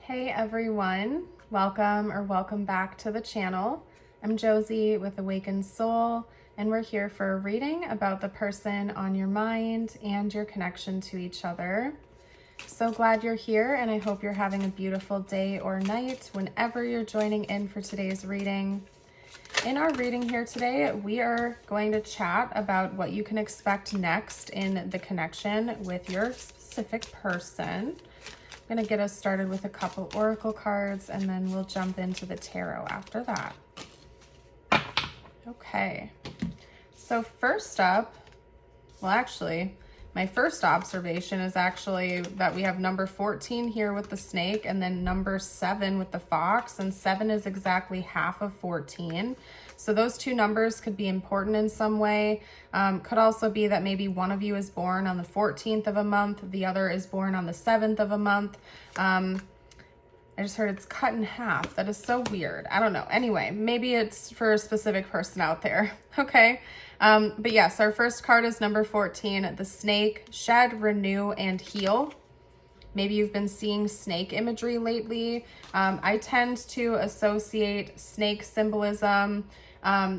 Hey everyone, welcome back to the channel. I'm Josie with Awakened Soul, and we're here for a reading about the person on your mind and your connection to each other. So glad you're here, and I hope you're having a beautiful day or night whenever you're joining in for today's reading. In our reading here today, we are going to chat about what you can expect next in the connection with your specific person. I'm going to get us started with a couple oracle cards, and then we'll jump into the tarot after that. Okay, so first up, my first observation is actually that we have number 14 here with the snake and then number 7 with the fox, and 7 is exactly half of 14. So those two numbers could be important in some way. Could also be that maybe one of you is born on the 14th of a month, the other is born on the 7th of a month. I just heard it's cut in half. That is so weird. I don't know. Anyway, maybe it's for a specific person out there. Okay. But yes, our first card is number 14, the snake. Shed, renew, and heal. Maybe you've been seeing snake imagery lately. I tend to associate snake symbolism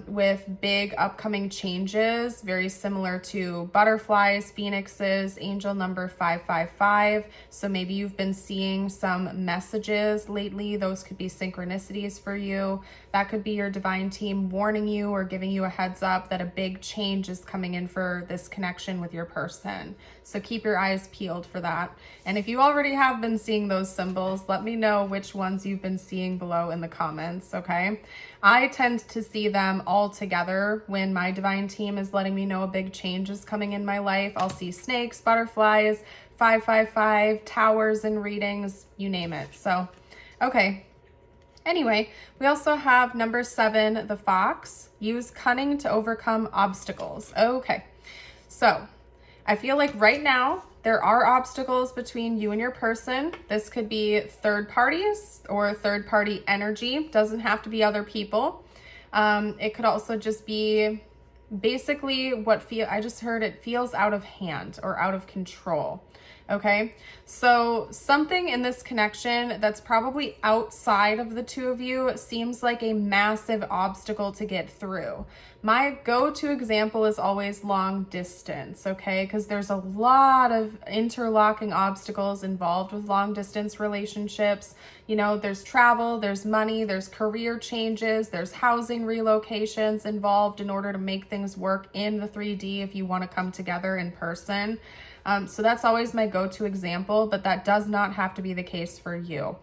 with big upcoming changes, very similar to butterflies, phoenixes, angel number 555. So maybe you've been seeing some messages lately. Those could be synchronicities for you. That could be your divine team warning you or giving you a heads up that a big change is coming in for this connection with your person. So keep your eyes peeled for that. And if you already have been seeing those symbols, let me know which ones you've been seeing below in the comments, okay? I tend to see them all together when my divine team is letting me know a big change is coming in my life. I'll see snakes, butterflies, 555, towers in readings, you name it. So, okay. Anyway, we also have number 7, the fox. Use cunning to overcome obstacles. Okay, so I feel like right now there are obstacles between you and your person. This could be third parties or third party energy. Doesn't have to be other people. It could also just be basically I just heard it feels out of hand or out of control. Okay, so something in this connection that's probably outside of the two of you seems like a massive obstacle to get through. My go-to example is always long distance, okay? Because there's a lot of interlocking obstacles involved with long distance relationships. You know, there's travel, there's money, there's career changes, there's housing relocations involved in order to make things work in the 3D if you want to come together in person. So that's always my go-to example, but that does not have to be the case for you.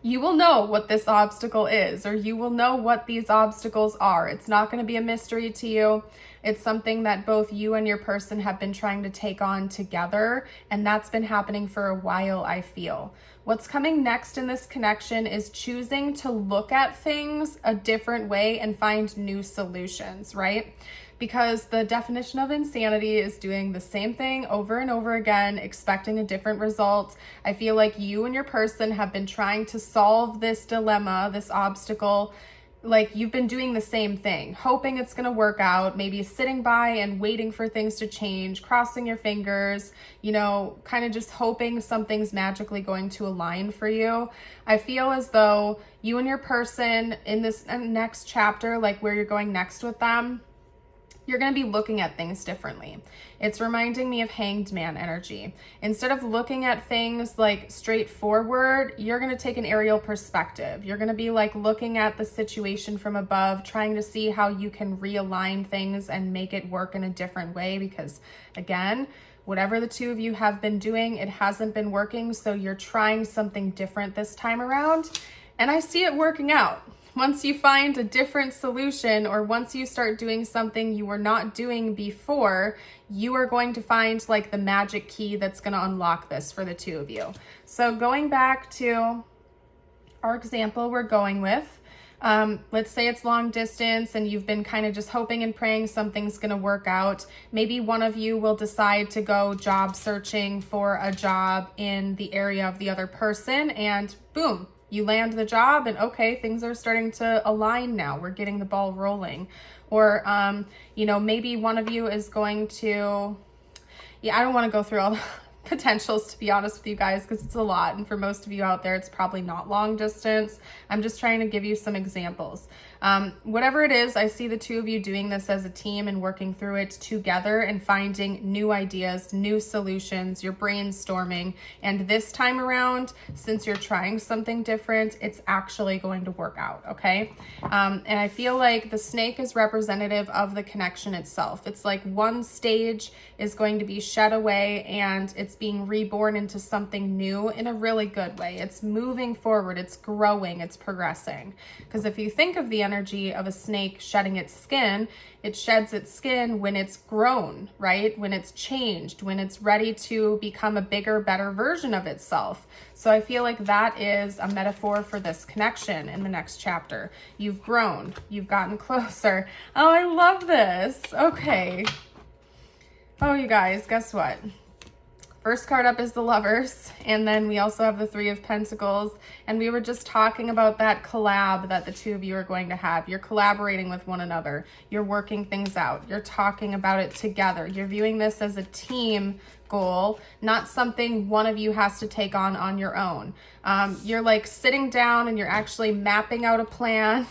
You will know what this obstacle is, or you will know what these obstacles are. It's not going to be a mystery to you. It's something that both you and your person have been trying to take on together, and that's been happening for a while, I feel. What's coming next in this connection is choosing to look at things a different way and find new solutions, right? Because the definition of insanity is doing the same thing over and over again, expecting a different result. I feel like you and your person have been trying to solve this dilemma, this obstacle. Like you've been doing the same thing, hoping it's going to work out, maybe sitting by and waiting for things to change, crossing your fingers, you know, kind of just hoping something's magically going to align for you. I feel as though you and your person in this next chapter, like where you're going next with them, you're going to be looking at things differently. It's reminding me of Hanged Man energy. Instead of looking at things like straightforward, you're going to take an aerial perspective. You're going to be like looking at the situation from above, trying to see how you can realign things and make it work in a different way. Because again, whatever the two of you have been doing, it hasn't been working. So you're trying something different this time around. And I see it working out. Once you find a different solution, or once you start doing something you were not doing before, you are going to find like the magic key that's going to unlock this for the two of you. So going back to our example we're going with, let's say it's long distance and you've been kind of just hoping and praying something's going to work out. Maybe one of you will decide to go job searching for a job in the area of the other person, and boom, you land the job, and okay, things are starting to align now. We're getting the ball rolling. Or, you know, maybe one of you is going to, I don't want to go through all potentials, to be honest with you guys, because it's a lot. And for most of you out there, it's probably not long distance. I'm just trying to give you some examples. Whatever it is, I see the two of you doing this as a team and working through it together and finding new ideas, new solutions. You're brainstorming. And this time around, since you're trying something different, it's actually going to work out, okay? And I feel like the snake is representative of the connection itself. It's like one stage is going to be shed away and it's being reborn into something new in a really good way. It's moving forward, it's growing, it's progressing. Because if you think of the energy of a snake shedding its skin, it sheds its skin when it's grown, right? When it's changed, when it's ready to become a bigger, better version of itself. So I feel like that is a metaphor for this connection in the next chapter. You've grown, you've gotten closer. Oh, I love this. Okay. Oh, you guys, guess what? First card up is the Lovers, and then we also have the Three of Pentacles, and we were just talking about that collab that the two of you are going to have. You're collaborating with one another. You're working things out. You're talking about it together. You're viewing this as a team goal, not something one of you has to take on your own. You're like sitting down and you're actually mapping out a plan,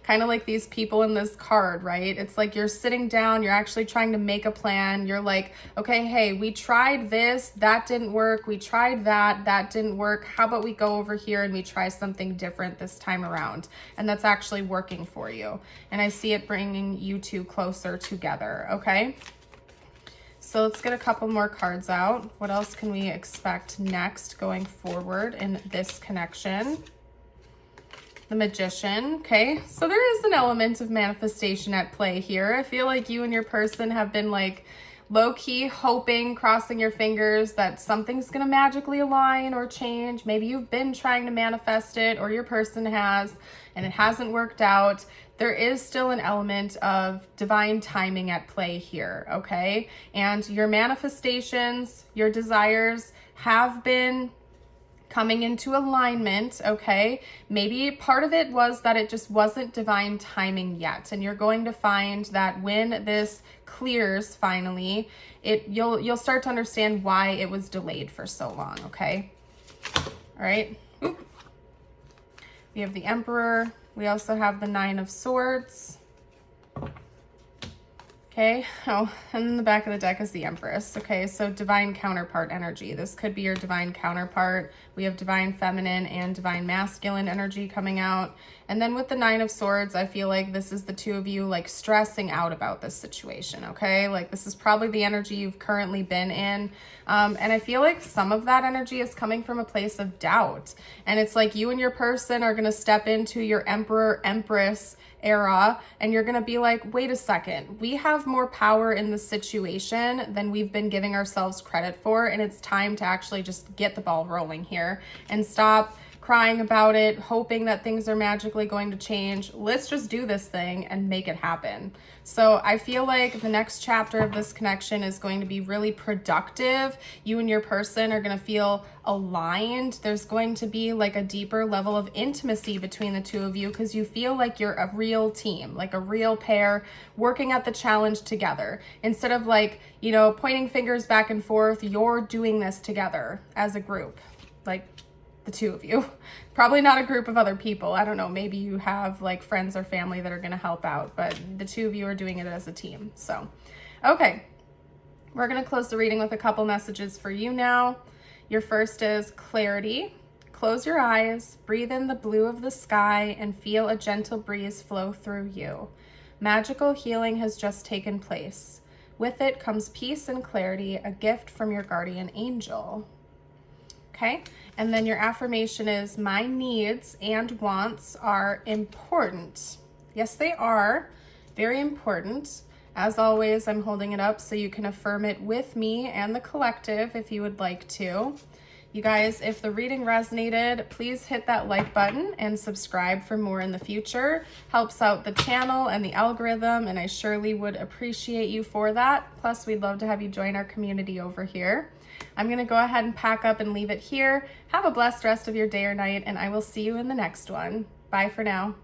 kind of like these people in this card, right? It's like you're sitting down, you're actually trying to make a plan. You're like, okay, hey, we tried this, that didn't work. We tried that, that didn't work. How about we go over here and we try something different this time around? And that's actually working for you. And I see it bringing you two closer together, okay? So let's get a couple more cards out. What else can we expect next going forward in this connection? The Magician, okay? So there is an element of manifestation at play here. I feel like you and your person have been like low-key hoping, crossing your fingers that something's gonna magically align or change. Maybe you've been trying to manifest it, or your person has, and it hasn't worked out. There is still an element of divine timing at play here, okay? And your manifestations, your desires have been coming into alignment, okay? Maybe part of it was that it just wasn't divine timing yet, and you're going to find that when this clears finally, you'll start to understand why it was delayed for so long, okay? All right. Oop. We have the Emperor. We also have the Nine of Swords. Okay, oh, and in the back of the deck is the Empress. Okay, so divine counterpart energy. This could be your divine counterpart. We have divine feminine and divine masculine energy coming out. And then with the Nine of Swords, I feel like this is the two of you like stressing out about this situation, okay? Like this is probably the energy you've currently been in. And I feel like some of that energy is coming from a place of doubt. And it's like you and your person are gonna step into your Emperor, Empress era, and you're gonna be like, wait a second, we have more power in this situation than we've been giving ourselves credit for, and it's time to actually just get the ball rolling here and stop crying about it, hoping that things are magically going to change. Let's just do this thing and make it happen. So I feel like the next chapter of this connection is going to be really productive. You and your person are going to feel aligned. There's going to be like a deeper level of intimacy between the two of you because you feel like you're a real team, like a real pair working at the challenge together. Instead of like, you know, pointing fingers back and forth, you're doing this together as a group, like the two of you. Probably not a group of other people. I don't know, maybe you have like friends or family that are going to help out, but the two of you are doing it as a team. So, okay, we're going to close the reading with a couple messages for you now. Your first is clarity. Close your eyes, breathe in the blue of the sky, and feel a gentle breeze flow through you. Magical healing has just taken place. With it comes peace and clarity, a gift from your guardian angel. Okay, and then your affirmation is, my needs and wants are important. Yes, they are very important. As always, I'm holding it up so you can affirm it with me and the collective if you would like to. You guys, if the reading resonated, please hit that like button and subscribe for more in the future. Helps out the channel and the algorithm, and I surely would appreciate you for that. Plus, we'd love to have you join our community over here. I'm going to go ahead and pack up and leave it here. Have a blessed rest of your day or night, and I will see you in the next one. Bye for now.